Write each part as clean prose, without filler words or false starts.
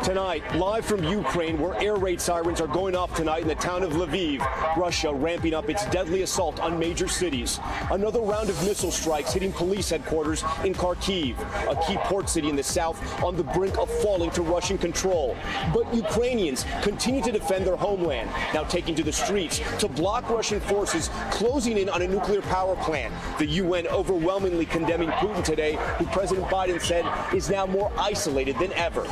Tonight, live from Ukraine, where air raid sirens are going off tonight in the town of Lviv, Russia ramping up its deadly assault on major cities. Another round of missile strikes hitting police headquarters in Kharkiv, a key port city in the south on the brink of falling to Russian control. But Ukrainians continue to defend their homeland, now taking to the streets to block Russian forces closing in on a nuclear power plant. The UN overwhelmingly condemning Putin today, who President Biden said is now more isolated than ever.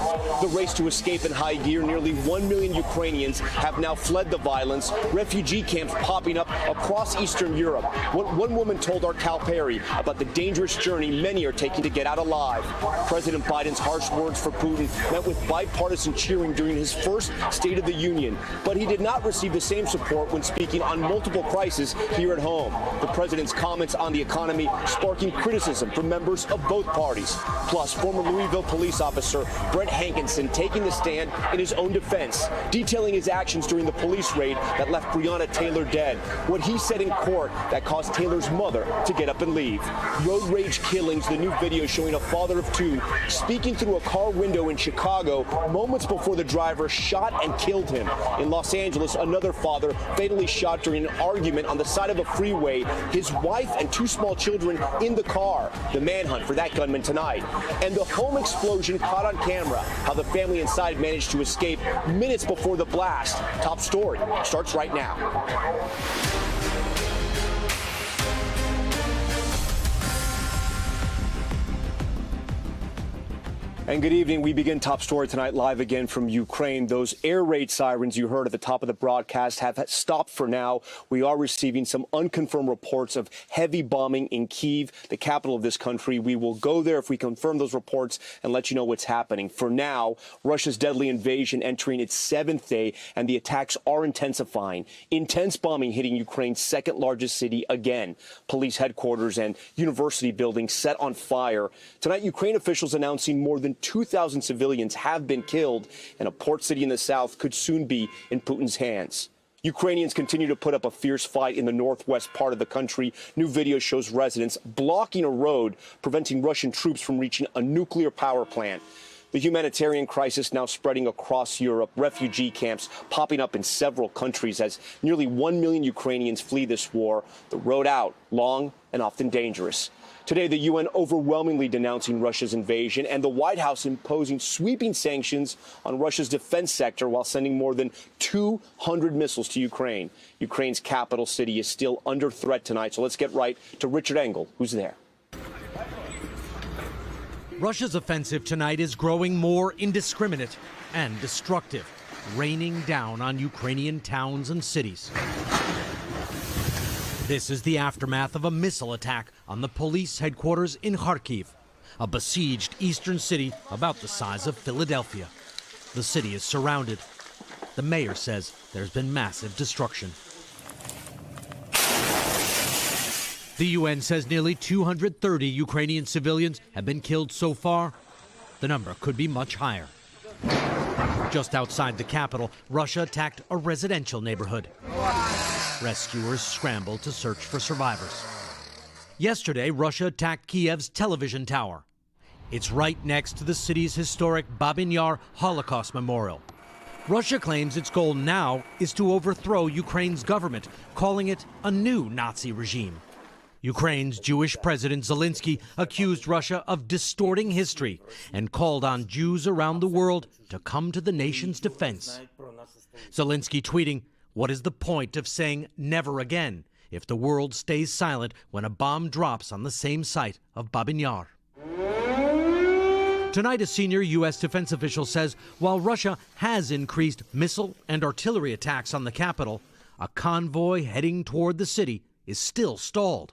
The race to escape in high gear, nearly 1 million Ukrainians have now fled the violence, refugee camps popping up across Eastern Europe. What one woman told our Cal Perry about the dangerous journey many are taking to get out alive. President Biden's harsh words for Putin met with bipartisan cheering during his first State of the Union, but he did not receive the same support when speaking on multiple crises here at home. The president's comments on the economy sparking criticism from members of both parties. Plus, former Louisville police officer Brett Hankison taking the stand in his own defense, detailing his actions during the police raid that left Briana Taylor dead, what he said in court that caused Taylor's mother to get up and leave. Road rage killings, the new video showing a father of two speaking through a car window in Chicago moments before the driver shot and killed him. In Los Angeles, another father fatally shot during an argument on the side of a freeway, his wife and two small children in the car. The manhunt for that gunman tonight. And the home explosion caught on camera, how the family inside managed to escape minutes before the blast. Top story starts right now. And good evening. We begin Top Story tonight live again from Ukraine. Those air raid sirens you heard at the top of the broadcast have stopped for now. We are receiving some unconfirmed reports of heavy bombing in Kyiv, the capital of this country. We will go there if we confirm those reports and let you know what's happening. For now, Russia's deadly invasion entering its 7th day, and the attacks are intensifying. Intense bombing hitting Ukraine's second largest city again. Police headquarters and university buildings set on fire. Tonight, Ukraine officials announcing more than 2,000 civilians have been killed, and a port city in the south could soon be in Putin's hands. Ukrainians continue to put up a fierce fight in the northwest part of the country. New video shows residents blocking a road, preventing Russian troops from reaching a nuclear power plant. The humanitarian crisis now spreading across Europe, refugee camps popping up in several countries as nearly 1 million Ukrainians flee this war. The road out, long and often dangerous. Today, the UN overwhelmingly denouncing Russia's invasion, and the White House imposing sweeping sanctions on Russia's defense sector while sending more than 200 missiles to Ukraine. Ukraine's capital city is still under threat tonight, so let's get right to Richard Engel, who's there. Russia's offensive tonight is growing more indiscriminate and destructive, raining down on Ukrainian towns and cities. This is the aftermath of a missile attack on the police headquarters in Kharkiv, a besieged eastern city about the size of Philadelphia. The city is surrounded. The mayor says there's been massive destruction. The UN says nearly 230 Ukrainian civilians have been killed so far. The number could be much higher. Just outside the capital, Russia attacked a residential neighborhood. Rescuers scrambled to search for survivors. Yesterday, Russia attacked Kiev's television tower. It's right next to the city's historic Babyn Yar Holocaust Memorial. Russia claims its goal now is to overthrow Ukraine's government, calling it a new Nazi regime. Ukraine's Jewish President Zelensky accused Russia of distorting history and called on Jews around the world to come to the nation's defense. Zelensky tweeting, "What is the point of saying never again if the world stays silent when a bomb drops on the same site of Babyn Yar?" Tonight, a senior U.S. defense official says while Russia has increased missile and artillery attacks on the capital, a convoy heading toward the city is still stalled.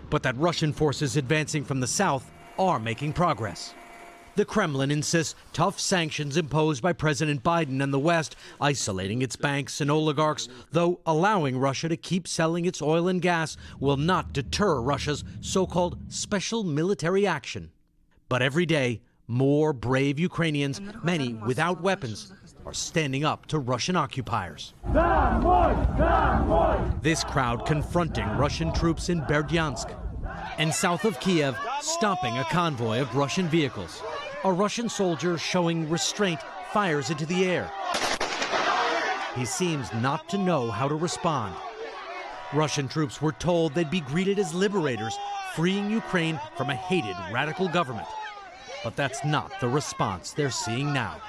But that Russian forces advancing from the south are making progress. The Kremlin insists tough sanctions imposed by President Biden and the West, isolating its banks and oligarchs, though allowing Russia to keep selling its oil and gas, will not deter Russia's so-called special military action. But every day, more brave Ukrainians, many without weapons, are standing up to Russian occupiers. This crowd confronting Russian troops in Berdyansk and south of Kiev, stopping a convoy of Russian vehicles. a Russian soldier showing restraint fires into the air. He seems not to know how to respond. Russian troops were told they'd be greeted as liberators, freeing Ukraine from a hated radical government. But that's not the response they're seeing now.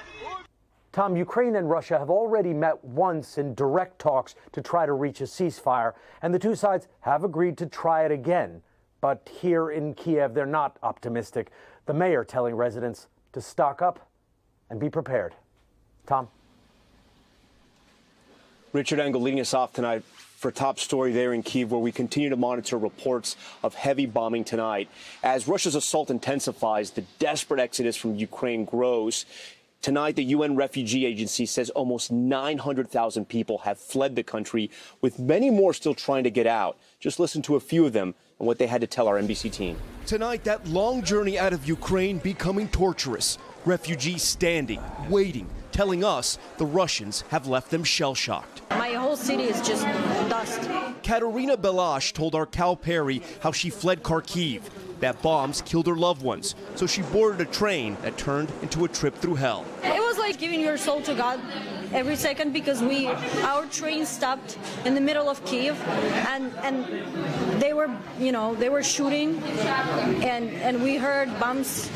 Tom, Ukraine and Russia have already met once in direct talks to try to reach a ceasefire, and the two sides have agreed to try it again. But here in Kiev, they're not optimistic. The mayor telling residents to stock up and be prepared. Tom? Richard Engel leading us off tonight for top story there in Kyiv, where we continue to monitor reports of heavy bombing tonight. As Russia's assault intensifies, the desperate exodus from Ukraine grows. Tonight, the UN Refugee Agency says almost 900,000 people have fled the country, with many more still trying to get out. Just listen to a few of them and what they had to tell our NBC team. Tonight, that long journey out of Ukraine becoming torturous. Refugees standing, waiting, telling us the Russians have left them shell-shocked. My whole city is just dust. Katerina Belash told our Cal Perry how she fled Kharkiv. That bombs killed her loved ones, so she boarded a train that turned into a trip through hell. It was like giving your soul to God every second, because our train stopped in the middle of Kyiv, and they were shooting, and we heard bombs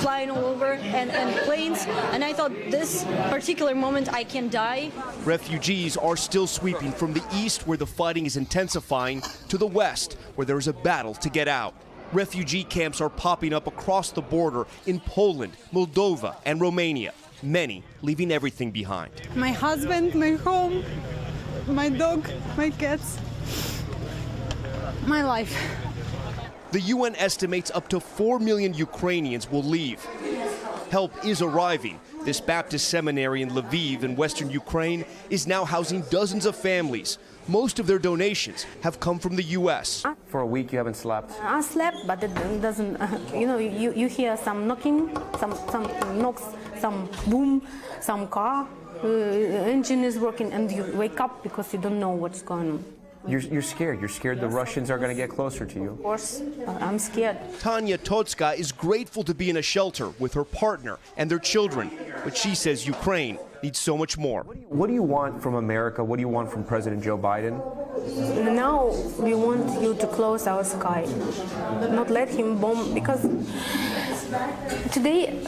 flying all over and planes, and I thought, this particular moment I can die. Refugees are still sweeping from the east, where the fighting is intensifying, to the west, where there is a battle to get out. Refugee camps are popping up across the border in Poland, Moldova, and Romania, many leaving everything behind. My husband, my home, my dog, my cats, my life. The UN estimates up to 4 million Ukrainians will leave. Help is arriving. This Baptist seminary in Lviv in western Ukraine is now housing dozens of families. Most of their donations have come from the U.S. For a week, you haven't slept? I slept, but it doesn't, you hear some knocking, some knocks, some boom, some car, engine is working, and you wake up because you don't know what's going on. You're scared. You're scared the Russians are going to get closer to you. Of course, I'm scared. Tanya Totska is grateful to be in a shelter with her partner and their children, but she says Ukraine needs so much more. What do you want from America? What do you want from President Joe Biden? Now we want you to close our sky, not let him bomb, because today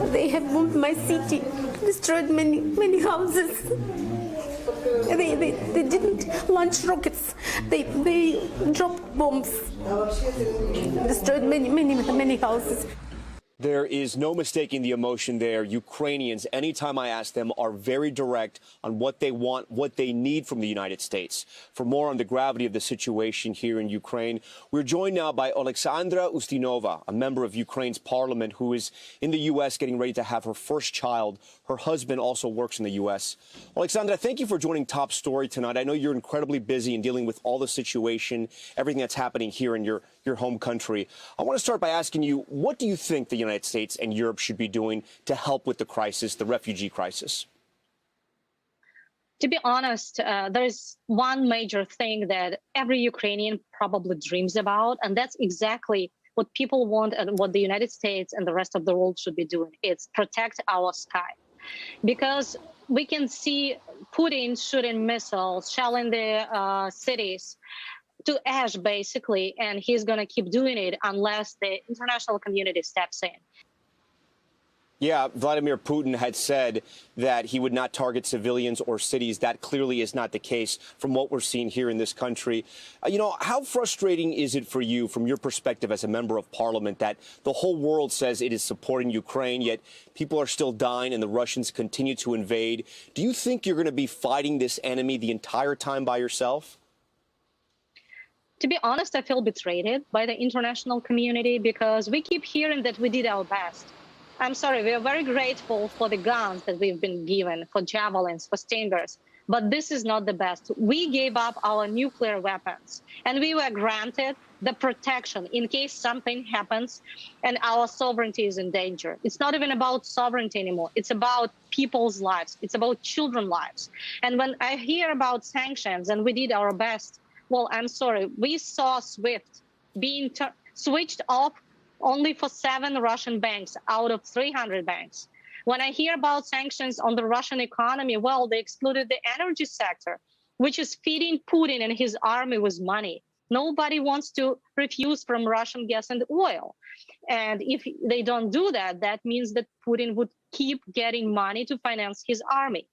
they have bombed my city, destroyed many houses. They didn't launch rockets. They dropped bombs, destroyed many houses. There is no mistaking the emotion there. Ukrainians, anytime I ask them, are very direct on what they want, what they need from the United States. For more on the gravity of the situation here in Ukraine, we're joined now by Alexandra Ustinova, a member of Ukraine's parliament who is in the U.S. getting ready to have her first child. Her husband also works in the U.S. Alexandra, thank you for joining Top Story tonight. I know you're incredibly busy in dealing with all the situation, everything that's happening here in your home country. I want to start by asking you, what do you think the United States and Europe should be doing to help with the crisis, the refugee crisis? To be honest, there's one major thing that every Ukrainian probably dreams about, and that's exactly what people want and what the United States and the rest of the world should be doing. It's protect our sky. Because we can see Putin shooting missiles, shelling the cities to ash, basically, and he's going to keep doing it unless the international community steps in. Yeah, Vladimir Putin had said that he would not target civilians or cities. That clearly is not the case from what we're seeing here in this country. How frustrating is it for you, from your perspective as a member of parliament, that the whole world says it is supporting Ukraine, yet people are still dying and the Russians continue to invade? Do you think you're going to be fighting this enemy the entire time by yourself? To be honest, I feel betrayed by the international community because we keep hearing that we did our best. I'm sorry, we are very grateful for the guns that we've been given, for javelins, for stingers, but this is not the best. We gave up our nuclear weapons, and we were granted the protection in case something happens and our sovereignty is in danger. It's not even about sovereignty anymore. It's about people's lives. It's about children's lives. And when I hear about sanctions and we did our best, well, I'm sorry, we saw SWIFT being switched off only for 7 Russian banks out of 300 banks. When I hear about sanctions on the Russian economy, well, they excluded the energy sector, which is feeding Putin and his army with money. Nobody wants to refuse from Russian gas and oil. And if they don't do that, that means that Putin would keep getting money to finance his army.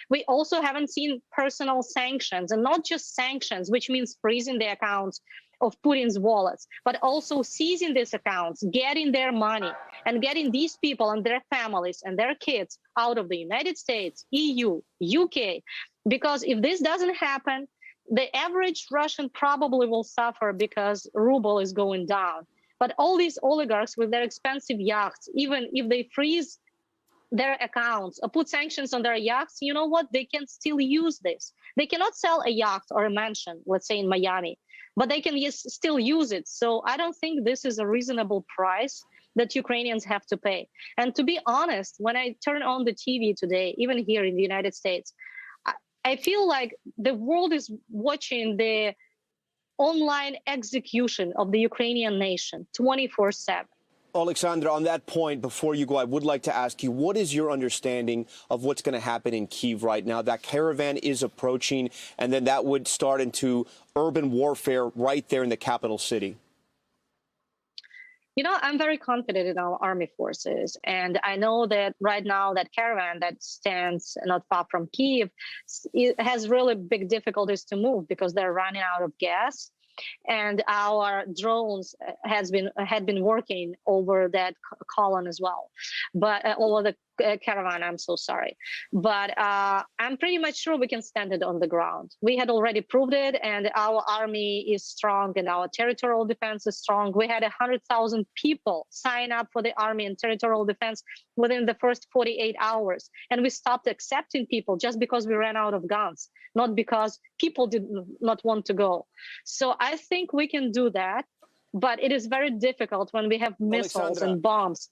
We also haven't seen personal sanctions, and not just sanctions, which means freezing the accounts of Putin's wallets, but also seizing these accounts, getting their money, and getting these people and their families and their kids out of the United States, EU, UK. Because if this doesn't happen, the average Russian probably will suffer because ruble is going down. But all these oligarchs with their expensive yachts, even if they freeze their accounts or put sanctions on their yachts, you know what? They can still use this. They cannot sell a yacht or a mansion, let's say in Miami, but they can still use it. So I don't think this is a reasonable price that Ukrainians have to pay. And to be honest, when I turn on the TV today, even here in the United States, I feel like the world is watching the online execution of the Ukrainian nation 24/7. Alexandra, on that point, before you go, I would like to ask you, what is your understanding of what's going to happen in Kyiv right now? That caravan is approaching, and then that would start into urban warfare right there in the capital city. You know, I'm very confident in our army forces. And I know that right now that caravan that stands not far from Kyiv has really big difficulties to move because they're running out of gas. And our drones had been working over that column as well, but over the caravan, I'm so sorry. But I'm pretty much sure we can stand it on the ground. We had already proved it, and our army is strong and our territorial defense is strong. We had 100,000 people sign up for the army and territorial defense within the first 48 hours. And we stopped accepting people just because we ran out of guns, not because people did not want to go. So I think we can do that, but it is very difficult when we have missiles and bombs.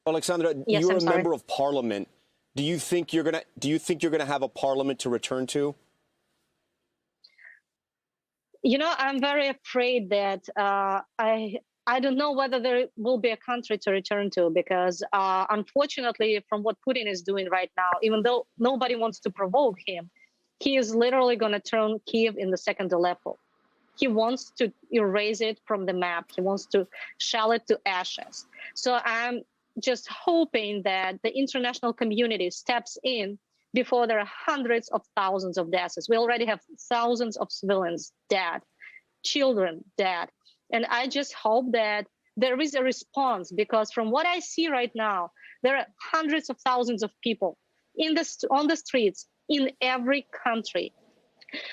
Alexandra, yes, you're a member of parliament. Do you think you're gonna have a parliament to return to? You know, I'm very afraid that I don't know whether there will be a country to return to, because unfortunately, from what Putin is doing right now, even though nobody wants to provoke him, he is literally going to turn Kyiv in the second Aleppo. He wants to erase it from the map. He wants to shell it to ashes. So I'm just hoping that the international community steps in before there are hundreds of thousands of deaths. We already have thousands of civilians dead, children dead. And I just hope that there is a response, because from what I see right now, there are hundreds of thousands of people on the streets in every country.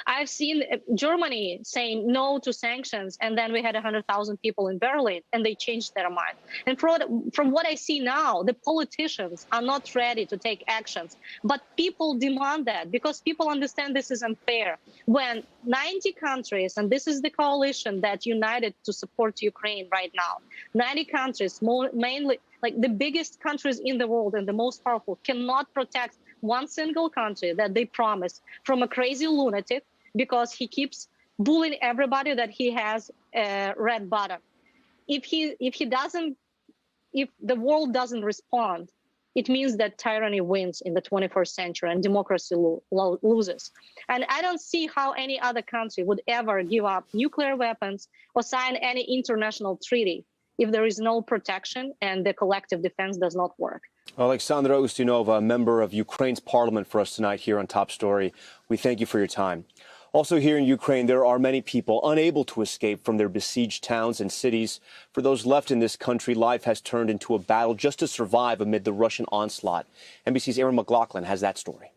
I've seen Germany saying no to sanctions, and then we had 100,000 people in Berlin, and they changed their mind. And from what I see now, the politicians are not ready to take actions, but people demand that because people understand this is unfair. When 90 countries, and this is the coalition that united to support Ukraine right now, 90 countries, mainly like the biggest countries in the world and the most powerful, cannot protect one single country that they promised from a crazy lunatic because he keeps bullying everybody that he has a red button. If the world doesn't respond, it means that tyranny wins in the 21st century and democracy loses. And I don't see how any other country would ever give up nuclear weapons or sign any international treaty if there is no protection and the collective defense does not work. Alexandra Ustinova, a member of Ukraine's parliament, for us tonight here on Top Story. We thank you for your time. Also here in Ukraine, there are many people unable to escape from their besieged towns and cities. For those left in this country, life has turned into a battle just to survive amid the Russian onslaught. NBC's Aaron McLaughlin has that story.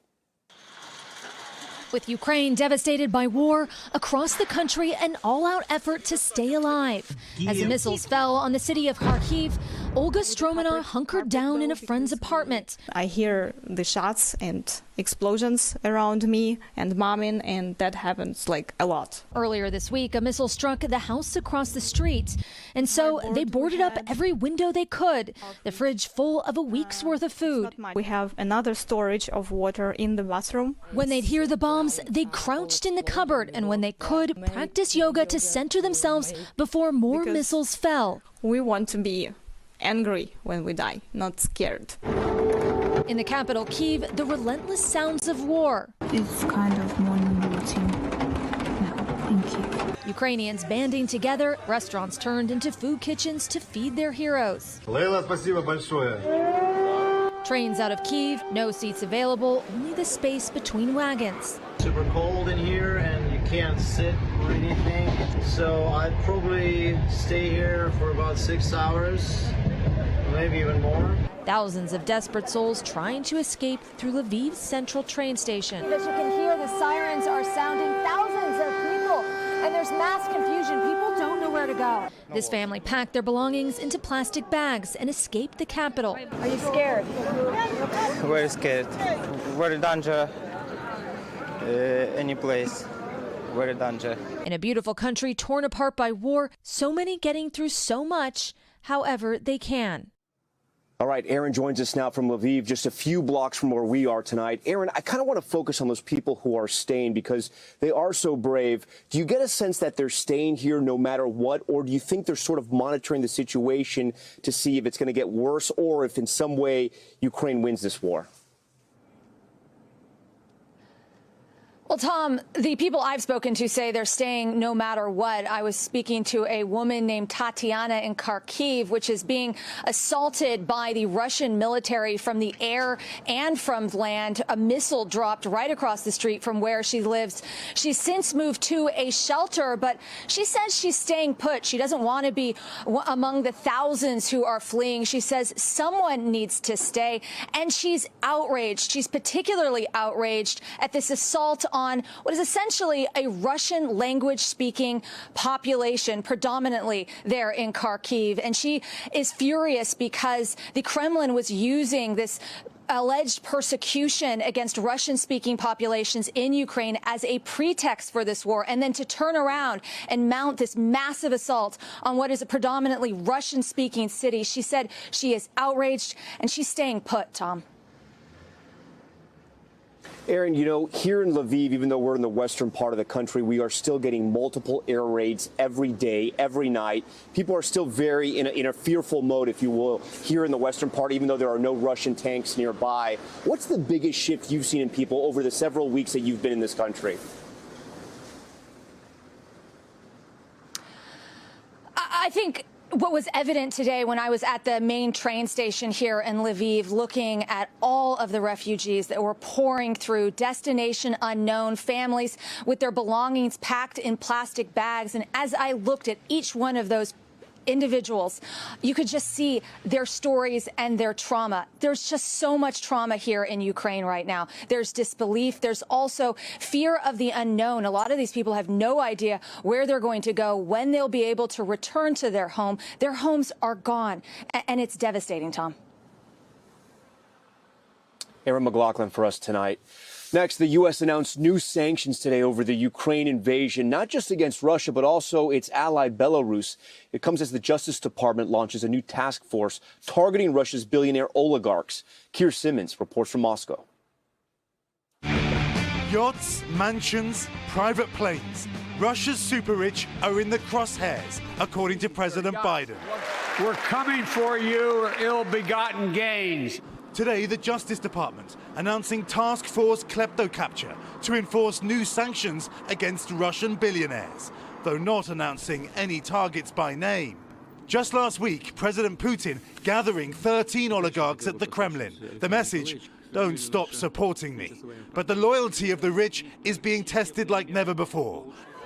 With Ukraine devastated by war, across the country, an all-out effort to stay alive. As the missiles fell on the city of Kharkiv, Olga Stromina hunkered down in a friend's apartment. I hear the shots and explosions around me and momming, and that happens like a lot. Earlier this week, a missile struck the house across the street, and so they boarded up every window they could, the fridge full of a week's worth of food. We have another storage of water in the bathroom. When they'd hear the bombs, they crouched in the cupboard, and when they could, practice yoga to center themselves before more missiles fell. We want to be angry when we die, not scared. In the capital, Kyiv, the relentless sounds of war. It's kind of morning routine now in Kyiv. Ukrainians banding together, restaurants turned into food kitchens to feed their heroes. Leila, спасибо большое. Trains out of Kyiv, no seats available, only the space between wagons. Super cold in here and you can't sit or anything, so I'd probably stay here for about 6 hours, maybe even more. Thousands of desperate souls trying to escape through Lviv's central train station. As you can hear, the sirens are sounding, thousands of people, and there's mass confusion. People don't know where to go. This family packed their belongings into plastic bags and escaped the capital. Are you scared? Very scared. Very danger. Any place. Very danger. In a beautiful country torn apart by war, so many getting through so much, however they can. All right, Aaron joins us now from Lviv, just a few blocks from where we are tonight. Aaron, I kind of want to focus on those people who are staying because they are so brave. Do you get a sense that they're staying here no matter what, or do you think they're sort of monitoring the situation to see if it's going to get worse or if in some way Ukraine wins this war? Well, Tom, the people I've spoken to say they're staying no matter what. I was speaking to a woman named Tatiana in Kharkiv, which is being assaulted by the Russian military from the air and from land. A missile dropped right across the street from where she lives. She's since moved to a shelter, but she says she's staying put. She doesn't want to be among the thousands who are fleeing. She says someone needs to stay, and she's outraged. She's particularly outraged at this assault on what is essentially a Russian language-speaking population, predominantly there in Kharkiv. And she is furious because the Kremlin was using this alleged persecution against Russian-speaking populations in Ukraine as a pretext for this war, and then to turn around and mount this massive assault on what is a predominantly Russian-speaking city. She said she is outraged and she's staying put, Tom. Aaron, you know, here in Lviv, even though we're in the western part of the country, we are still getting multiple air raids every day, every night. People are still very in a fearful mode, if you will, here in the western part, even though there are no Russian tanks nearby. What's the biggest shift you've seen in people over the several weeks that you've been in this country? I think what was evident today when I was at the main train station here in Lviv, looking at all of the refugees that were pouring through, destination unknown, families with their belongings packed in plastic bags. And as I looked at each one of those individuals, you could just see their stories and their trauma. There's just so much trauma here in Ukraine right now. There's disbelief. There's also fear of the unknown. A lot of these people have no idea where they're going to go, when they'll be able to return to their home. Their homes are gone, and it's devastating, Tom. Aaron McLaughlin for us tonight. Next, the U.S. announced new sanctions today over the Ukraine invasion, not just against Russia, but also its ally Belarus. It comes as the Justice Department launches a new task force targeting Russia's billionaire oligarchs. Keir Simmons reports from Moscow. Yachts, mansions, private planes. Russia's super rich are in the crosshairs, according to President Biden. We're coming for you, ill-begotten gains. Today, the Justice Department announcing Task Force Kleptocapture to enforce new sanctions against Russian billionaires, though not announcing any targets by name. Just last week, President Putin gathering 13 oligarchs at the Kremlin. The message, don't stop supporting me. But the loyalty of the rich is being tested like never before.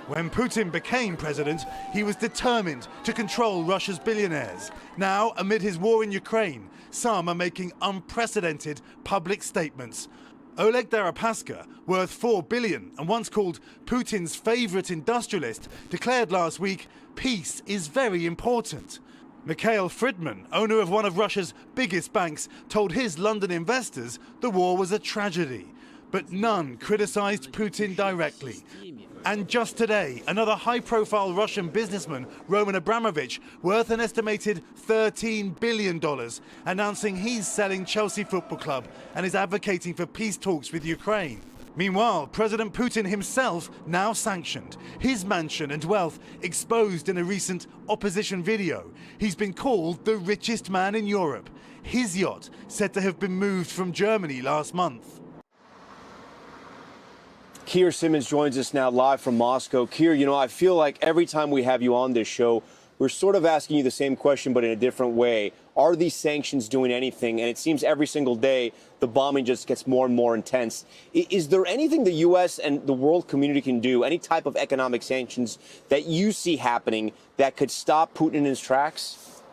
When Putin became president, he was determined to control Russia's billionaires. Now, amid his war in Ukraine, some are making unprecedented public statements. Oleg Deripaska, worth $4 billion and once called Putin's favorite industrialist, declared last week, peace is very important. Mikhail Fridman, owner of one of Russia's biggest banks, told his London investors the war was a tragedy. But none criticized Putin directly. And just today, another high-profile Russian businessman, Roman Abramovich, worth an estimated $13 billion, announcing he's selling Chelsea Football Club and is advocating for peace talks with Ukraine. Meanwhile, President Putin himself now sanctioned, his mansion and wealth exposed in a recent opposition video. He's been called the richest man in Europe. His yacht said to have been moved from Germany last month. Keir Simmons joins us now live from Moscow. Keir, you know, I feel like every time we have you on this show, we're sort of asking you the same question, but in a different way. Are these sanctions doing anything? And it seems every single day the bombing just gets more and more intense. Is there anything the U.S. and the world community can do, any type of economic sanctions that you see happening that could stop Putin in his tracks?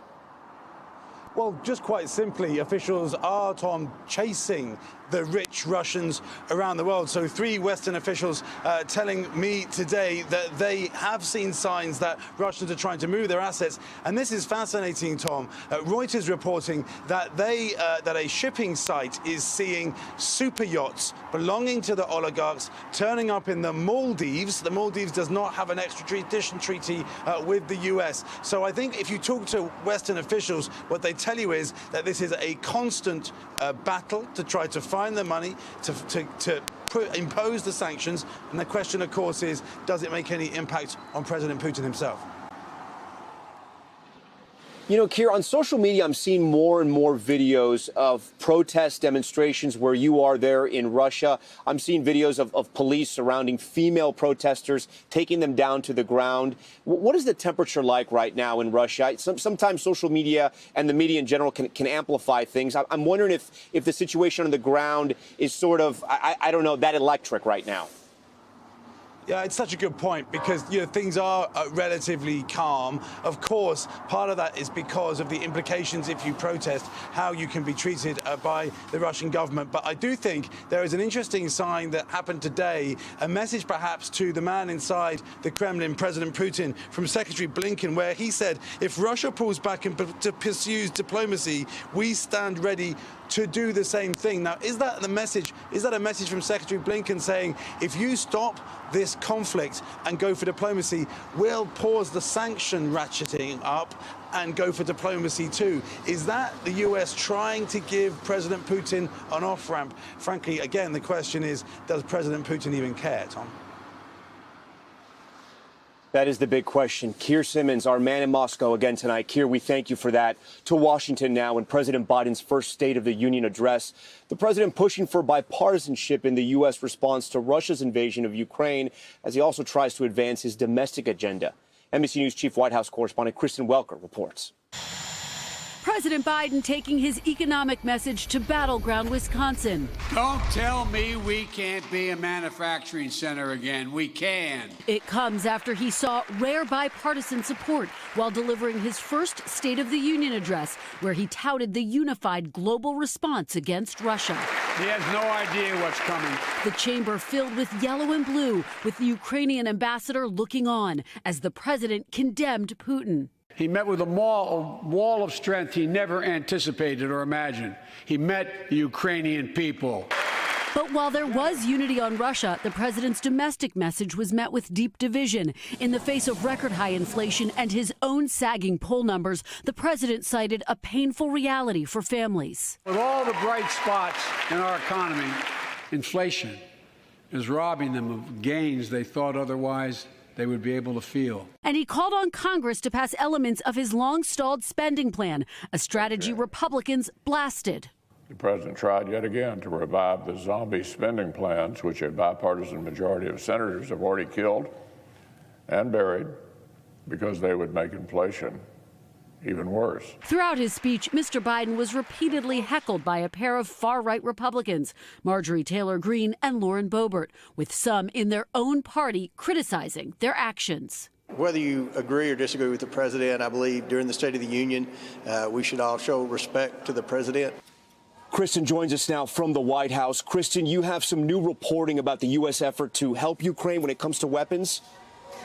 Well, just quite simply, officials are, Tom, chasing the rich Russians around the world. So 3 Western officials telling me today that they have seen signs that Russians are trying to move their assets. And this is fascinating, Tom. Reuters reporting that that a shipping site is seeing super yachts belonging to the oligarchs turning up in the Maldives. The Maldives does not have an extradition treaty with the U.S. So I think if you talk to Western officials, what they tell you is that this is a constant battle to try to find the money to impose the sanctions. And the question, of course, is, does it make any impact on President Putin himself? You know, Keir, on social media, I'm seeing more and more videos of protest demonstrations where you are there in Russia. I'm seeing videos of police surrounding female protesters, taking them down to the ground. What is the temperature like right now in Russia? Sometimes social media and the media in general can amplify things. I'm wondering if the situation on the ground is sort of, I don't know, that electric right now. Yeah, it's such a good point because, you know, things are relatively calm. Of course, part of that is because of the implications if you protest, how you can be treated by the Russian government. But I do think there is an interesting sign that happened today, a message perhaps to the man inside the Kremlin, President Putin, from Secretary Blinken, where he said, if Russia pulls back and pursues diplomacy, we stand ready to do the same thing. Now, is that the message? Is that a message from Secretary Blinken saying, if you stop this conflict and go for diplomacy, we'll pause the sanction ratcheting up and go for diplomacy too? Is that the U.S. trying to give President Putin an off-ramp? Frankly, again, the question is, does President Putin even care, Tom? That is the big question. Keir Simmons, our man in Moscow again tonight. Keir, we thank you for that. To Washington now, in President Biden's first State of the Union address, the president pushing for bipartisanship in the U.S. response to Russia's invasion of Ukraine, as he also tries to advance his domestic agenda. NBC News Chief White House correspondent Kristen Welker reports. President Biden taking his economic message to battleground Wisconsin. Don't tell me we can't be a manufacturing center again. We can. It comes after he saw rare bipartisan support while delivering his first State of the Union address, where he touted the unified global response against Russia. He has no idea what's coming. The chamber filled with yellow and blue, with the Ukrainian ambassador looking on as the president condemned Putin. He met with a wall of strength he never anticipated or imagined. He met the Ukrainian people. But while there was unity on Russia, the president's domestic message was met with deep division. In the face of record high inflation and his own sagging poll numbers, the president cited a painful reality for families. With all the bright spots in our economy, inflation is robbing them of gains they thought otherwise they would be able to feel. And he called on Congress to pass elements of his long-stalled spending plan, a strategy Republicans blasted. The president tried yet again to revive the zombie spending plans, which a bipartisan majority of senators have already killed and buried because they would make inflation even worse. Throughout his speech, Mr. Biden was repeatedly heckled by a pair of far-right Republicans, Marjorie Taylor Greene and Lauren Boebert, with some in their own party criticizing their actions. Whether you agree or disagree with the president, I believe during the State of the Union, we should all show respect to the president. Kristen joins us now from the White House. Kristen, you have some new reporting about the U.S. effort to help Ukraine when it comes to weapons.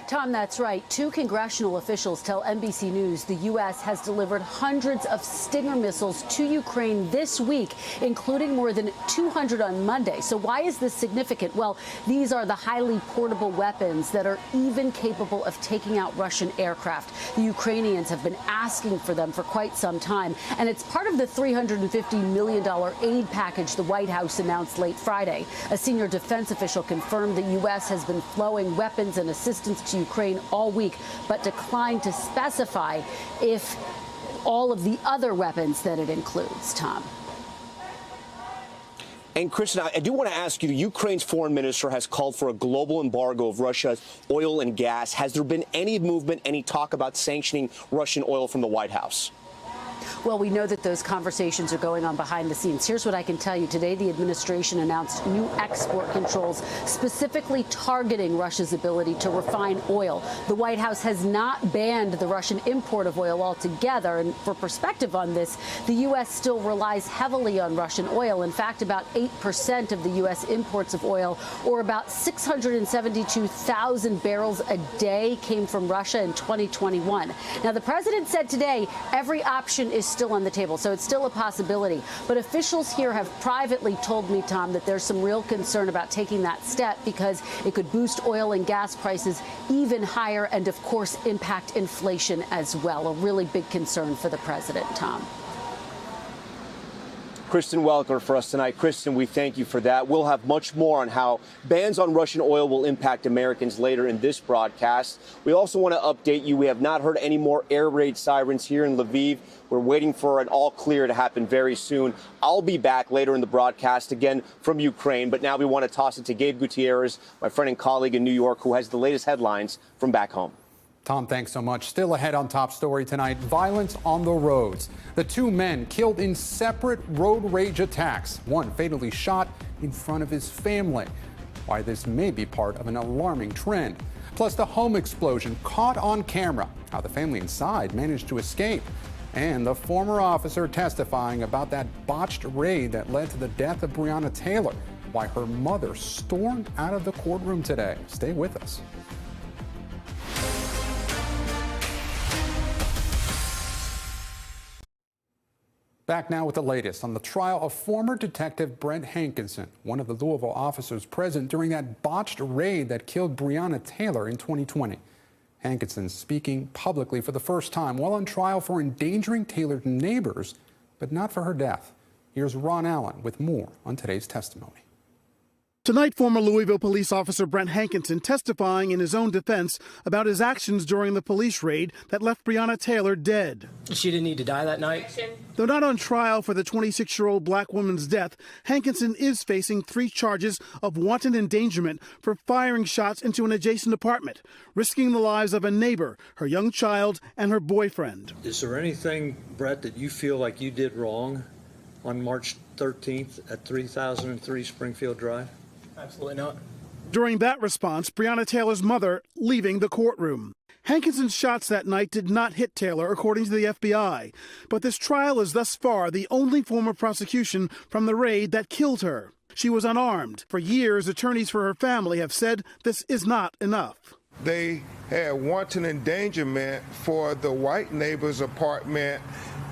Tom, that's right. 2 congressional officials tell NBC News the U.S. has delivered hundreds of Stinger missiles to Ukraine this week, including more than 200 on Monday. So why is this significant? Well, these are the highly portable weapons that are even capable of taking out Russian aircraft. The Ukrainians have been asking for them for quite some time, and it's part of the $350 million aid package the White House announced late Friday. A senior defense official confirmed the U.S. has been flowing weapons and assistance to Ukraine all week, but declined to specify if all of the other weapons that it includes. Tom. And Kristen, I do want to ask you, Ukraine's foreign minister has called for a global embargo of Russia's oil and gas. Has there been any movement, any talk about sanctioning Russian oil from the White House? Well, we know that those conversations are going on behind the scenes. Here's what I can tell you. Today, the administration announced new export controls specifically targeting Russia's ability to refine oil. The White House has not banned the Russian import of oil altogether. And for perspective on this, the U.S. still relies heavily on Russian oil. In fact, about 8% of the U.S. imports of oil, or about 672,000 barrels a day, came from Russia in 2021. Now, the president said today every option is still on the table, so it's still a possibility. But officials here have privately told me, Tom, that there's some real concern about taking that step because it could boost oil and gas prices even higher and, of course, impact inflation as well. A really big concern for the president, Tom. Kristen Welker for us tonight. Kristen, we thank you for that. We'll have much more on how bans on Russian oil will impact Americans later in this broadcast. We also want to update you. We have not heard any more air raid sirens here in Lviv. We're waiting for an all clear to happen very soon. I'll be back later in the broadcast again from Ukraine. But now we want to toss it to Gabe Gutierrez, my friend and colleague in New York, who has the latest headlines from back home. Tom, thanks so much. Still ahead on Top Story tonight, violence on the roads. The 2 men killed in separate road rage attacks, one fatally shot in front of his family. Why this may be part of an alarming trend. Plus the home explosion caught on camera, how the family inside managed to escape. And the former officer testifying about that botched raid that led to the death of Breonna Taylor. Why her mother stormed out of the courtroom today. Stay with us. Back now with the latest on the trial of former Detective Brett Hankison, one of the Louisville officers present during that botched raid that killed Breonna Taylor in 2020. Hankinson speaking publicly for the first time while on trial for endangering Taylor's neighbors, but not for her death. Here's Ron Allen with more on today's testimony. Tonight, former Louisville police officer Brett Hankison testifying in his own defense about his actions during the police raid that left Breonna Taylor dead. She didn't need to die that night. Though not on trial for the 26-year-old black woman's death, Hankison is facing 3 charges of wanton endangerment for firing shots into an adjacent apartment, risking the lives of a neighbor, her young child, and her boyfriend. Is there anything, Brett, that you feel like you did wrong on March 13th at 3003 Springfield Drive? Absolutely not. During that response, Briana Taylor's mother leaving the courtroom. Hankison's shots that night did not hit Taylor, according to the FBI. But this trial is thus far the only form of prosecution from the raid that killed her. She was unarmed. For years, attorneys for her family have said this is not enough. They had wanton endangerment for the white neighbor's apartment,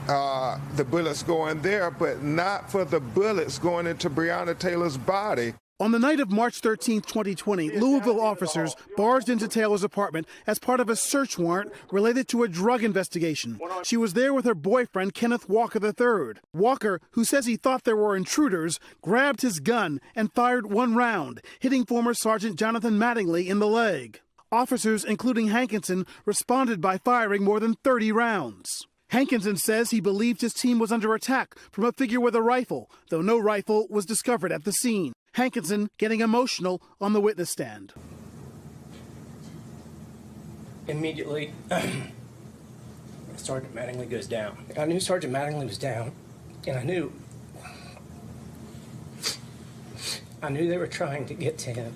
the bullets going there, but not for the bullets going into Breonna Taylor's body. On the night of March 13, 2020, Louisville officers barged into Taylor's apartment as part of a search warrant related to a drug investigation. She was there with her boyfriend, Kenneth Walker III. Walker, who says he thought there were intruders, grabbed his gun and fired 1 round, hitting former Sergeant Jonathan Mattingly in the leg. Officers, including Hankison, responded by firing more than 30 rounds. Hankison says he believed his team was under attack from a figure with a rifle, though no rifle was discovered at the scene. Hankison getting emotional on the witness stand. Immediately, Sergeant Mattingly goes down. I knew Sergeant Mattingly was down, and I knew they were trying to get to him.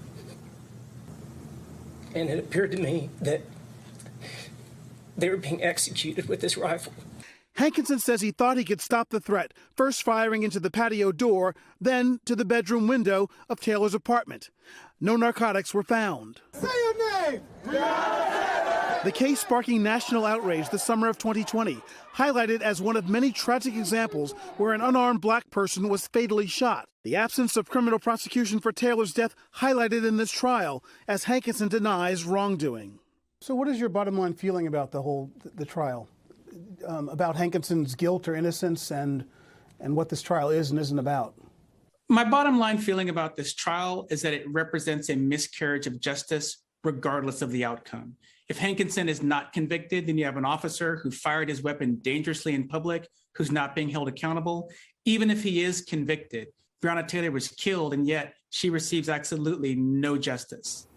And it appeared to me that they were being executed with this rifle. Hankison says he thought he could stop the threat, first firing into the patio door, then to the bedroom window of Taylor's apartment. No narcotics were found. Say your name! The case sparking national outrage the summer of 2020, highlighted as one of many tragic examples where an unarmed black person was fatally shot. The absence of criminal prosecution for Taylor's death highlighted in this trial as Hankison denies wrongdoing. So what is your bottom line feeling about the trial? About Hankison's guilt or innocence and what this trial is and isn't about? My bottom line feeling about this trial is that it represents a miscarriage of justice regardless of the outcome. If Hankison is not convicted, then you have an officer who fired his weapon dangerously in public who's not being held accountable. Even if he is convicted, Breonna Taylor was killed, and yet she receives absolutely no justice.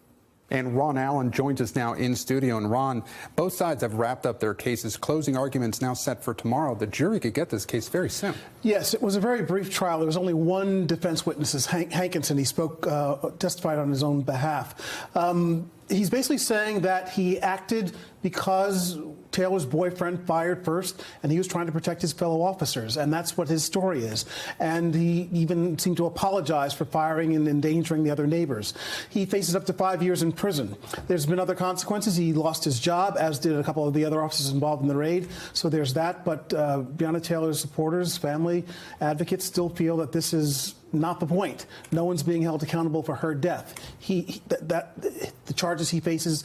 And Ron Allen joins us now in studio. And Ron, both sides have wrapped up their cases. Closing arguments now set for tomorrow. The jury could get this case very soon. Yes, it was a very brief trial. There was only one defense witness, Hankison. He testified on his own behalf. He's basically saying that he acted because Taylor's boyfriend fired first, and he was trying to protect his fellow officers, and that's what his story is. And he even seemed to apologize for firing and endangering the other neighbors. He faces up to 5 years in prison. There's been other consequences. He lost his job, as did a couple of the other officers involved in the raid. So there's that. But Breonna Taylor's supporters, family, advocates still feel that this is not the point. No one's being held accountable for her death. The charges he faces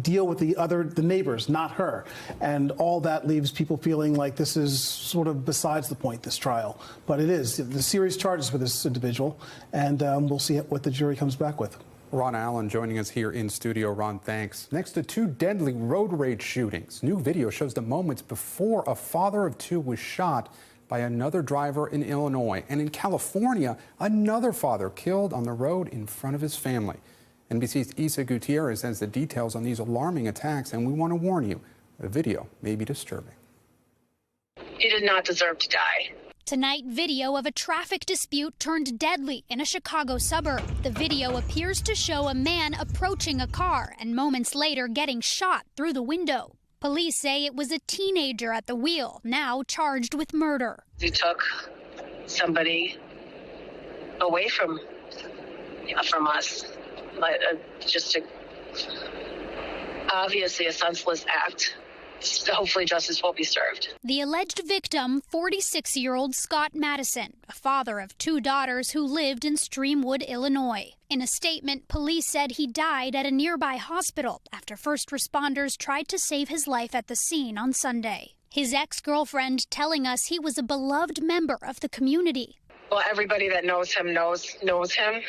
deal with the neighbors, not her. And all that leaves people feeling like this is sort of besides the point, this trial. But it is. The serious charges for this individual, and we'll see what the jury comes back with. Ron Allen joining us here in studio. Ron, thanks. Next to two deadly road rage shootings. New video shows the moments before a father of two was shot by another driver in Illinois. And in California, another father killed on the road in front of his family. NBC's Isa Gutierrez has the details on these alarming attacks, and we want to warn you, the video may be disturbing. He did not deserve to die. Tonight, video of a traffic dispute turned deadly in a Chicago suburb. The video appears to show a man approaching a car and moments later getting shot through the window. Police say it was a teenager at the wheel, now charged with murder. He took somebody away from us. Just obviously a senseless act. Hopefully justice will be served. The alleged victim, 46-year-old Scott Madison, a father of two daughters who lived in Streamwood, Illinois. In a statement, police said he died at a nearby hospital after first responders tried to save his life at the scene on Sunday. His ex-girlfriend telling us he was a beloved member of the community. Well, everybody that knows him knows him,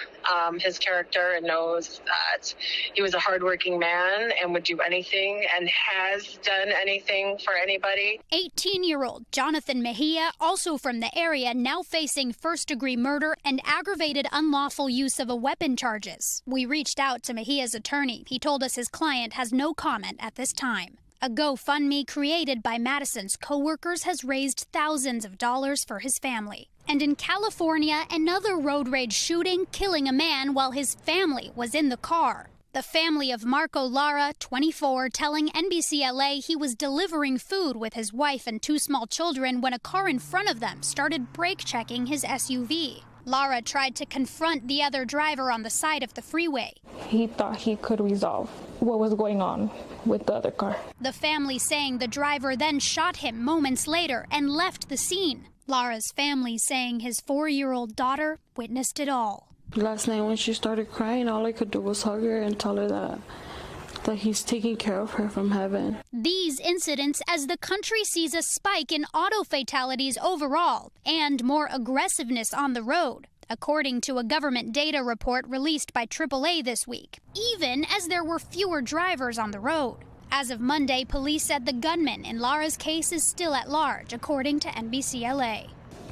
his character, and knows that he was a hardworking man and would do anything and has done anything for anybody. 18-year-old Jonathan Mejia, also from the area, now facing first-degree murder and aggravated unlawful use of a weapon charges. We reached out to Mejia's attorney. He told us his client has no comment at this time. A GoFundMe created by Madison's co-workers has raised thousands of dollars for his family. And in California, another road rage shooting killing a man while his family was in the car. The family of Marco Lara, 24, telling NBC LA he was delivering food with his wife and two small children when a car in front of them started brake checking his SUV. Lara tried to confront the other driver on the side of the freeway. He thought he could resolve what was going on with the other car. The family saying the driver then shot him moments later and left the scene. Lara's family saying his 4-year-old daughter witnessed it all. Last night when she started crying, all I could do was hug her and tell her that he's taking care of her from heaven. These incidents as the country sees a spike in auto fatalities overall and more aggressiveness on the road, according to a government data report released by AAA this week, even as there were fewer drivers on the road. As of Monday, police said the gunman in Lara's case is still at large, according to NBC LA.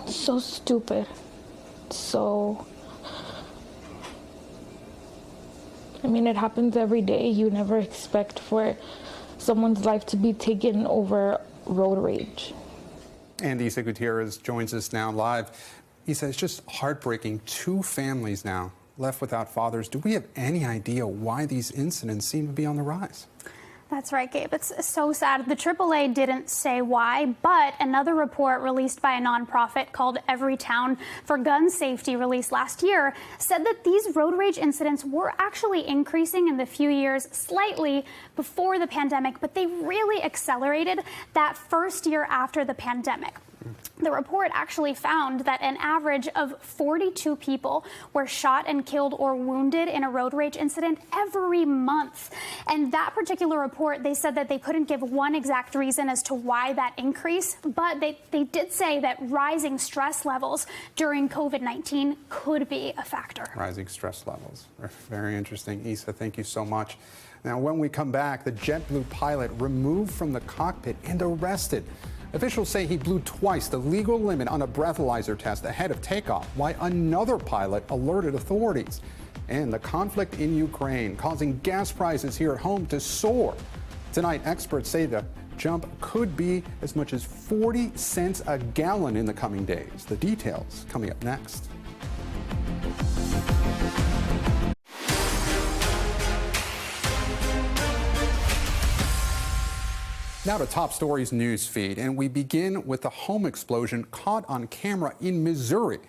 So stupid. It happens every day. You never expect for someone's life to be taken over road rage. And Isa Gutierrez joins us now live. Isa, it's just heartbreaking. Two families now left without fathers. Do we have any idea why these incidents seem to be on the rise? That's right, Gabe. It's so sad. The AAA didn't say why, but another report released by a nonprofit called Every Town for Gun Safety, released last year, said that these road rage incidents were actually increasing in the few years slightly before the pandemic, but they really accelerated that first year after the pandemic. The report actually found that an average of 42 people were shot and killed or wounded in a road rage incident every month. And that particular report, they said that they couldn't give one exact reason as to why that increase, but they did say that rising stress levels during COVID-19 could be a factor. Rising stress levels. Very interesting. Issa, thank you so much. Now, when we come back, the JetBlue pilot removed from the cockpit and arrested. Officials say he blew twice the legal limit on a breathalyzer test ahead of takeoff, while another pilot alerted authorities. And the conflict in Ukraine causing gas prices here at home to soar. Tonight, experts say the jump could be as much as 40 cents a gallon in the coming days. The details coming up next. Now to Top Stories news feed, and we begin with the home explosion caught on camera in Missouri.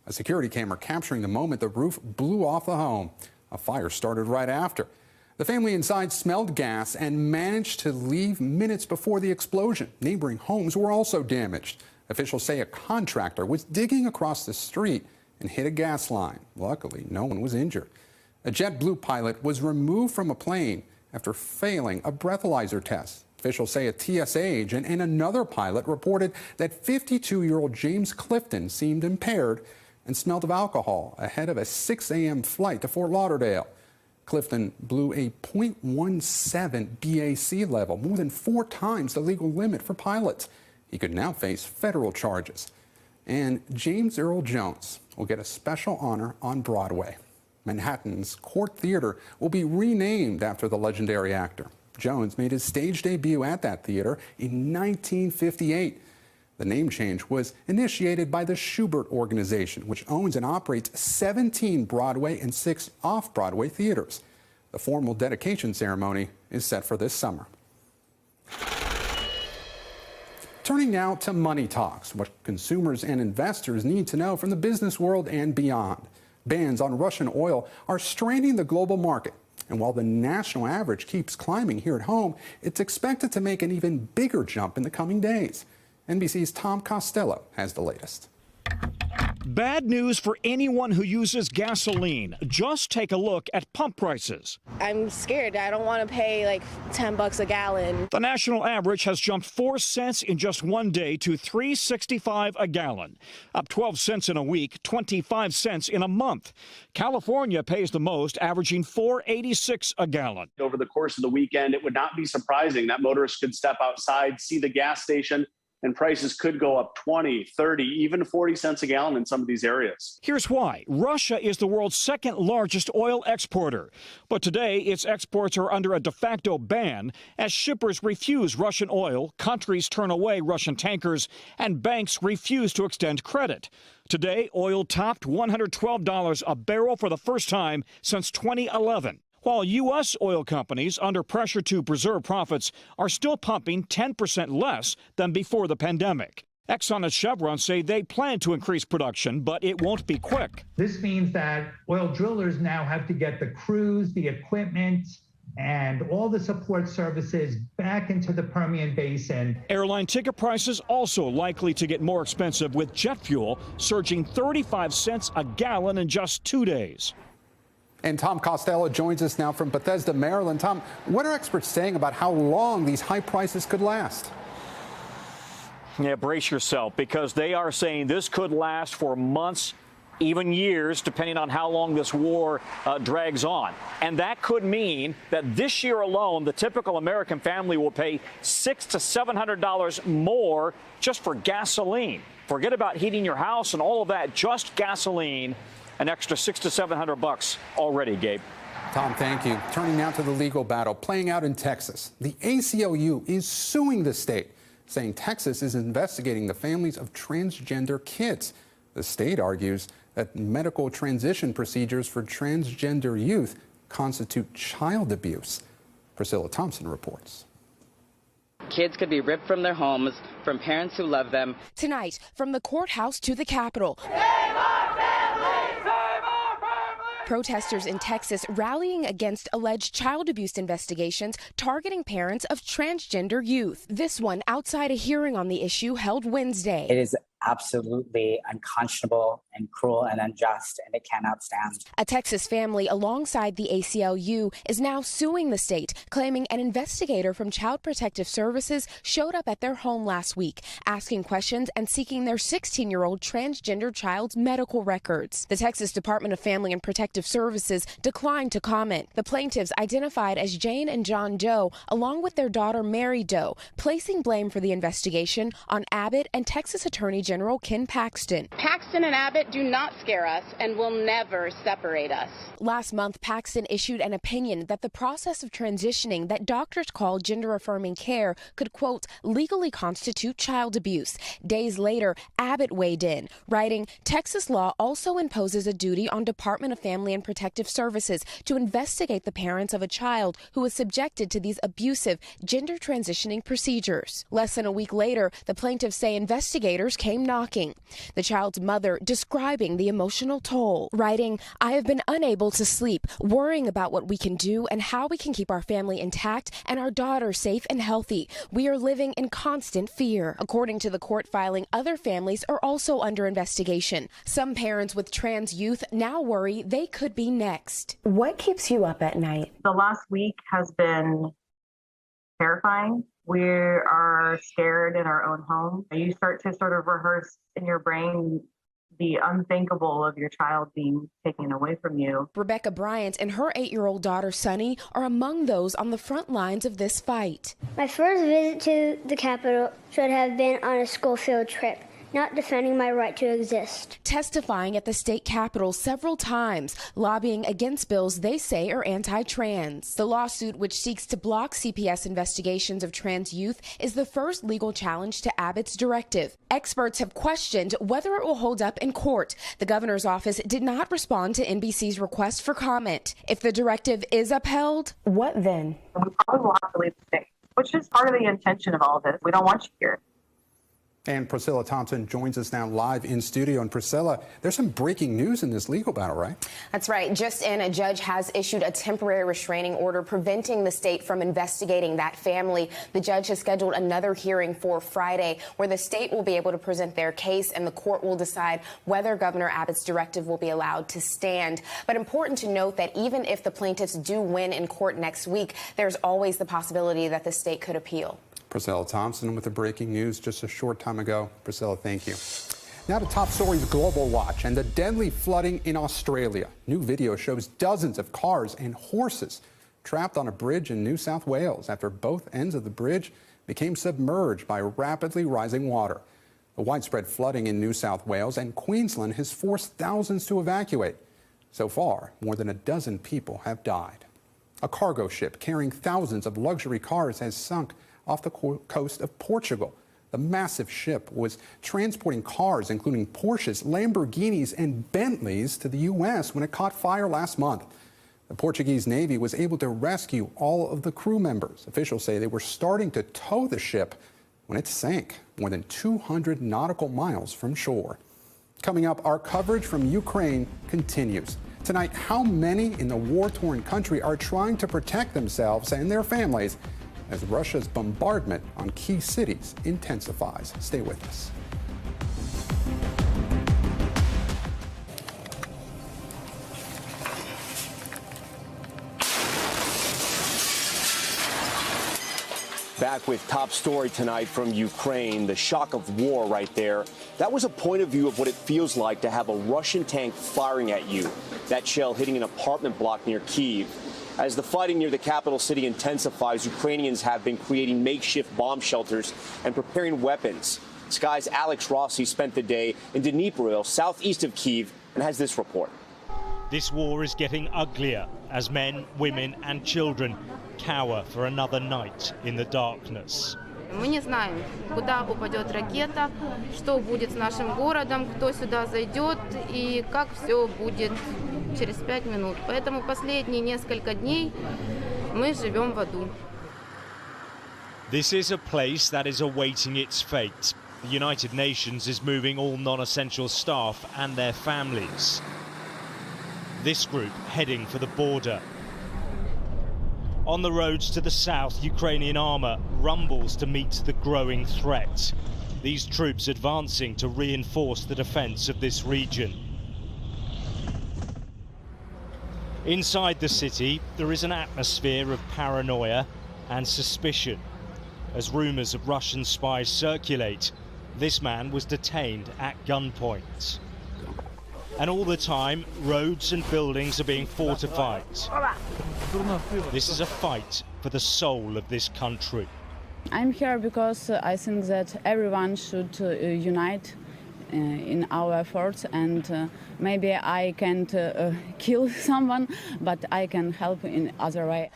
A security camera capturing the moment the roof blew off the home. A fire started right after. The family inside smelled gas and managed to leave minutes before the explosion. Neighboring homes were also damaged. Officials say a contractor was digging across the street and hit a gas line. Luckily, no one was injured. A JetBlue pilot was removed from a plane after failing a breathalyzer test. Officials say a TSA agent and another pilot reported that 52-year-old James Clifton seemed impaired and smelled of alcohol ahead of a 6 a.m. flight to Fort Lauderdale. Clifton blew a .17 BAC level, more than 4 times the legal limit for pilots. He could now face federal charges. And James Earl Jones will get a special honor on Broadway. Manhattan's Court Theater will be renamed after the legendary actor. Jones made his stage debut at that theater in 1958. The name change was initiated by the Schubert Organization, which owns and operates 17 Broadway and 6 off-Broadway theaters. The formal dedication ceremony is set for this summer. Turning now to money talks, what consumers and investors need to know from the business world and beyond. Bans on Russian oil are straining the global market. And while the national average keeps climbing here at home, it's expected to make an even bigger jump in the coming days. NBC's Tom Costello has the latest. Bad news for anyone who uses gasoline. Just take a look at pump prices. I'm scared. I don't want to pay like $10 a gallon. The national average has jumped 4 cents in just one day to $3.65 a gallon, up 12 cents in a week, 25 cents in a month. California pays the most, averaging $4.86 a gallon. Over the course of the weekend, it would not be surprising that motorists could step outside, see the gas station, and prices could go up 20, 30, even 40 cents a gallon in some of these areas. Here's why. Russia is the world's second largest oil exporter. But today, its exports are under a de facto ban as shippers refuse Russian oil, countries turn away Russian tankers, and banks refuse to extend credit. Today, oil topped $112 a barrel for the first time since 2011. While U.S. oil companies, under pressure to preserve profits, are still pumping 10% less than before the pandemic. Exxon and Chevron say they plan to increase production, but it won't be quick. This means that oil drillers now have to get the crews, the equipment, and all the support services back into the Permian Basin. Airline ticket prices also likely to get more expensive, with jet fuel surging 35 cents a gallon in just 2 days. And Tom Costello joins us now from Bethesda, Maryland. Tom, what are experts saying about how long these high prices could last? Yeah, brace yourself, because they are saying this could last for months, even years, depending on how long this war drags on. And that could mean that this year alone, the typical American family will pay $600 to $700 more just for gasoline. Forget about heating your house and all of that, just gasoline. An extra $600 to $700 already, Gabe. Tom, thank you. Turning now to the legal battle playing out in Texas. The ACLU is suing the state, saying Texas is investigating the families of transgender kids. The state argues that medical transition procedures for transgender youth constitute child abuse. Priscilla Thompson reports. Kids could be ripped from their homes from parents who love them. Tonight, from the courthouse to the Capitol. Protesters in Texas rallying against alleged child abuse investigations targeting parents of transgender youth. This one outside a hearing on the issue held Wednesday. It is absolutely unconscionable and cruel and unjust, and it cannot stand. A Texas family alongside the ACLU is now suing the state, claiming an investigator from Child Protective Services showed up at their home last week, asking questions and seeking their 16-year-old transgender child's medical records. The Texas Department of Family and Protective Services declined to comment. The plaintiffs, identified as Jane and John Doe, along with their daughter Mary Doe, placing blame for the investigation on Abbott and Texas Attorney General Ken Paxton. Paxton and Abbott do not scare us and will never separate us. Last month, Paxton issued an opinion that the process of transitioning that doctors call gender-affirming care could, quote, legally constitute child abuse. Days later, Abbott weighed in, writing, Texas law also imposes a duty on Department of Family and Protective Services to investigate the parents of a child who is subjected to these abusive gender transitioning procedures. Less than a week later, the plaintiffs say investigators came knocking. The child's mother describing the emotional toll, writing, I have been unable to sleep, worrying about what we can do and how we can keep our family intact and our daughter safe and healthy. We are living in constant fear. According to the court filing, other families are also under investigation. Some parents with trans youth now worry they could be next. What keeps you up at night? The last week has been terrifying. We are scared in our own home. You start to sort of rehearse in your brain the unthinkable of your child being taken away from you. Rebecca Bryant and her 8-year-old daughter, Sunny, are among those on the front lines of this fight. My first visit to the Capitol should have been on a school field trip, not defending my right to exist. Testifying at the state capitol several times, lobbying against bills they say are anti-trans. The lawsuit, which seeks to block CPS investigations of trans youth, is the first legal challenge to Abbott's directive. Experts have questioned whether it will hold up in court. The governor's office did not respond to NBC's request for comment. If the directive is upheld, what then? We probably will have to leave the state, which is part of the intention of all this. We don't want you here. And Priscilla Thompson joins us now live in studio. And Priscilla, there's some breaking news in this legal battle, right? That's right. Just in, a judge has issued a temporary restraining order preventing the state from investigating that family. The judge has scheduled another hearing for Friday where the state will be able to present their case and the court will decide whether Governor Abbott's directive will be allowed to stand. But important to note that even if the plaintiffs do win in court next week, there's always the possibility that the state could appeal. Priscilla Thompson with the breaking news just a short time ago. Priscilla, thank you. Now to top stories global watch and the deadly flooding in Australia. New video shows dozens of cars and horses trapped on a bridge in New South Wales after both ends of the bridge became submerged by rapidly rising water. The widespread flooding in New South Wales and Queensland has forced thousands to evacuate. So far, more than a dozen people have died. A cargo ship carrying thousands of luxury cars has sunk off the coast of Portugal. The massive ship was transporting cars, including Porsches, Lamborghinis, and Bentleys, to the U.S. when it caught fire last month. The Portuguese Navy was able to rescue all of the crew members. Officials say they were starting to tow the ship when it sank more than 200 nautical miles from shore. Coming up, our coverage from Ukraine continues. Tonight, how many in the war-torn country are trying to protect themselves and their families as Russia's bombardment on key cities intensifies? Stay with us. Back with top story tonight from Ukraine, the shock of war right there. That was a point of view of what it feels like to have a Russian tank firing at you. That shell hitting an apartment block near Kyiv. As the fighting near the capital city intensifies, Ukrainians have been creating makeshift bomb shelters and preparing weapons. Sky's Alex Rossi spent the day in Dnipro, southeast of Kyiv, and has this report. This war is getting uglier as men, women and children cower for another night in the darkness. Мы не знаем, куда упадет ракета, что будет с нашим городом, кто сюда зайдет и как все будет через 5 минут. Поэтому последние несколько дней Мы живем в аду. This is a place that is awaiting its fate. The United Nations is moving all non-essential staff and their families. This group heading for the border. On the roads to the south, Ukrainian armour rumbles to meet the growing threat. These troops advancing to reinforce the defence of this region. Inside the city, there is an atmosphere of paranoia and suspicion. As rumours of Russian spies circulate, this man was detained at gunpoint. And all the time, roads and buildings are being fortified. This is a fight for the soul of this country. I'm here because I think that everyone should unite in our efforts, and maybe I can't kill someone, but I can help in other way.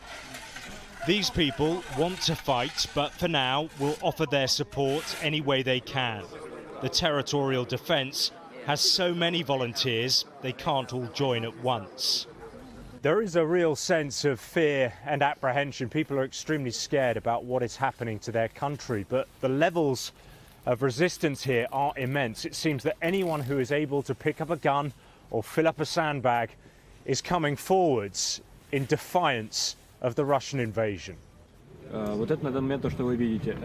These people want to fight, but for now will offer their support any way they can. The territorial defence has so many volunteers, they can't all join at once. There is a real sense of fear and apprehension. People are extremely scared about what is happening to their country, but the levels of resistance here are immense. It seems that anyone who is able to pick up a gun or fill up a sandbag is coming forwards in defiance of the Russian invasion.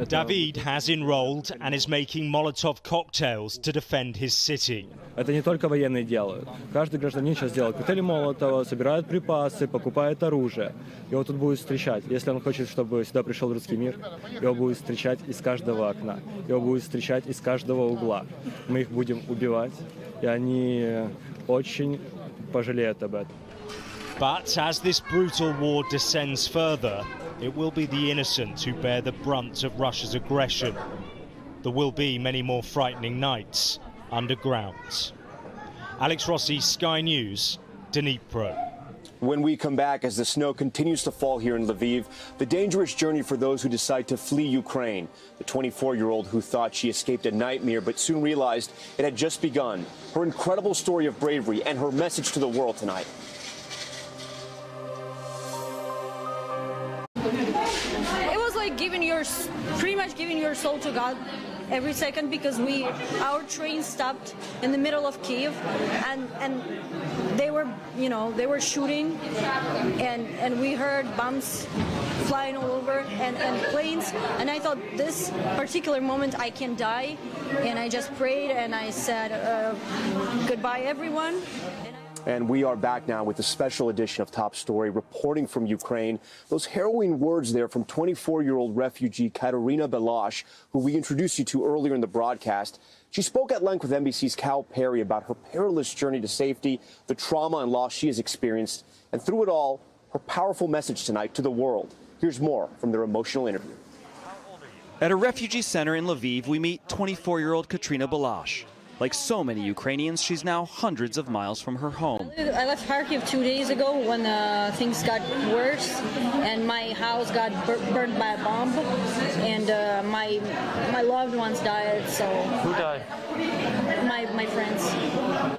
David has enrolled and is making Molotov cocktails to defend his city. Это не только военные делают. Каждый гражданин сейчас делает коктейли Молотова, собирает припасы, покупает оружие. Его тут будут встречать. Если он хочет, чтобы сюда пришел русский мир, его будут встречать из каждого окна. Его будут встречать из каждого угла. Мы их будем убивать, и они очень пожалеют об этом. But as this brutal war descends further, it will be the innocent who bear the brunt of Russia's aggression. There will be many more frightening nights underground. Alex Rossi, Sky News, Dnipro. When we come back, as the snow continues to fall here in Lviv, the dangerous journey for those who decide to flee Ukraine. The 24-year-old who thought she escaped a nightmare but soon realized it had just begun. Her incredible story of bravery and her message to the world tonight. Pretty much giving your soul to God every second, because our train stopped in the middle of Kyiv, and they were shooting, and we heard bombs flying all over and planes, and I thought, this particular moment I can die, and I just prayed and I said goodbye everyone. And we are back now with a special edition of Top Story, reporting from Ukraine. Those harrowing words there from 24-year-old refugee Katerina Belash, who we introduced you to earlier in the broadcast. She spoke at length with NBC's Cal Perry about her perilous journey to safety, the trauma and loss she has experienced, and through it all, her powerful message tonight to the world. Here's more from their emotional interview. At a refugee center in Lviv, we meet 24-year-old Katerina Belash. Like so many Ukrainians, she's now hundreds of miles from her home. I left Kharkiv 2 days ago when things got worse, and my house got burned by a bomb, and my loved ones died. So who died? My friends.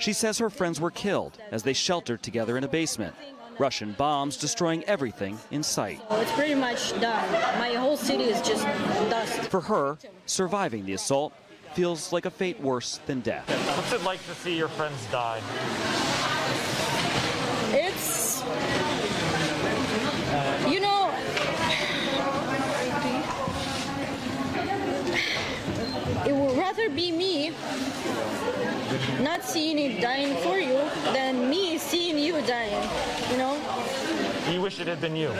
She says her friends were killed as they sheltered together in a basement. Russian bombs destroying everything in sight. It's pretty much done. My whole city is just dust. For her, surviving the assault feels like a fate worse than death. What's it like to see your friends die? It's, it would rather be me not seeing it dying for you than me seeing you dying, You wish it had been you?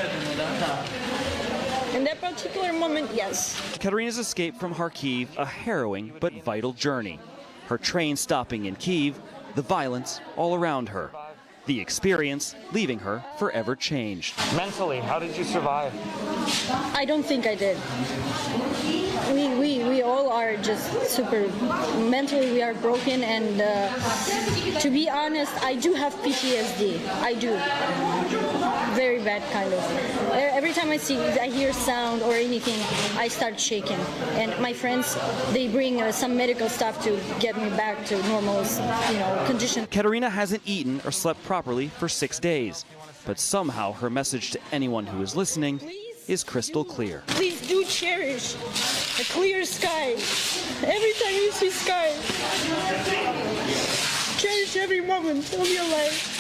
In that particular moment, yes. Katerina's escape from Kharkiv, a harrowing but vital journey. Her train stopping in Kyiv, the violence all around her. The experience leaving her forever changed. Mentally, how did you survive? I don't think I did. We all are just super, mentally we are broken, and To be honest, I do have PTSD. I do. Very bad, kind of. Every time I hear sound or anything, I start shaking. And my friends, they bring some medical stuff to get me back to normal, condition. Katerina hasn't eaten or slept properly for 6 days, but somehow her message to anyone who is listening is crystal clear. Please do cherish a clear sky. Every time you see sky, cherish every moment of your life.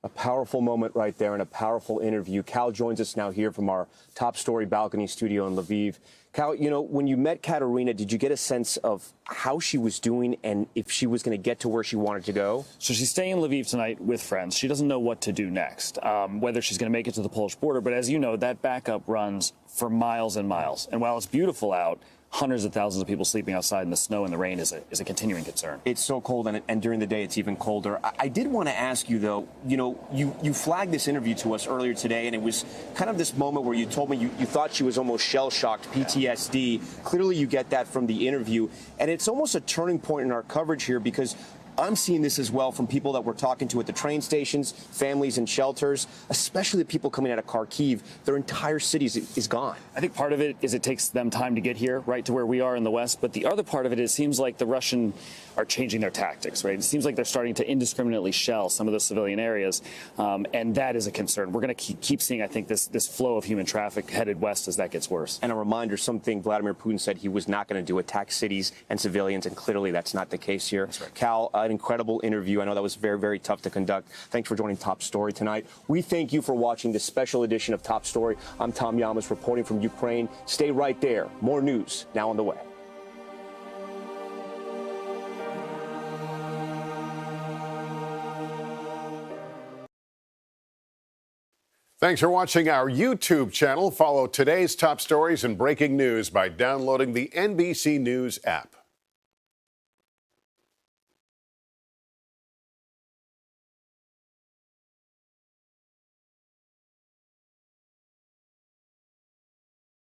A powerful moment right there and a powerful interview. Cal joins us now here from our top story balcony studio in Lviv. Cal, when you met Katerina, did you get a sense of how she was doing and if she was going to get to where she wanted to go? So she's staying in Lviv tonight with friends. She doesn't know what to do next, whether she's going to make it to the Polish border. But as you know, that backup runs for miles and miles. And while it's beautiful out, hundreds of thousands of people sleeping outside in the snow and the rain is a continuing concern. It's so cold, and during the day it's even colder. I did want to ask you, though, you flagged this interview to us earlier today, and it was kind of this moment where you told me you thought she was almost shell-shocked, PTSD. Clearly you get that from the interview, and it's almost a turning point in our coverage here because I'm seeing this as well from people that we're talking to at the train stations, families in shelters, especially the people coming out of Kharkiv. Their entire city is gone. I think part of it is it takes them time to get here, right to where we are in the West. But the other part of it, it seems like the Russian are changing their tactics, right? It seems like they're starting to indiscriminately shell some of the civilian areas. And that is a concern. We're going to keep seeing, I think, this flow of human traffic headed west as that gets worse. And a reminder, something Vladimir Putin said he was not going to do, attack cities and civilians. And clearly that's not the case here. That's right. Cal, an incredible interview. I know that was very, very tough to conduct. Thanks for joining Top Story tonight. We thank you for watching this special edition of Top Story. I'm Tom Llamas reporting from Ukraine. Stay right there. More news now on the way. Thanks for watching our YouTube channel. Follow today's top stories and breaking news by downloading the NBC News app.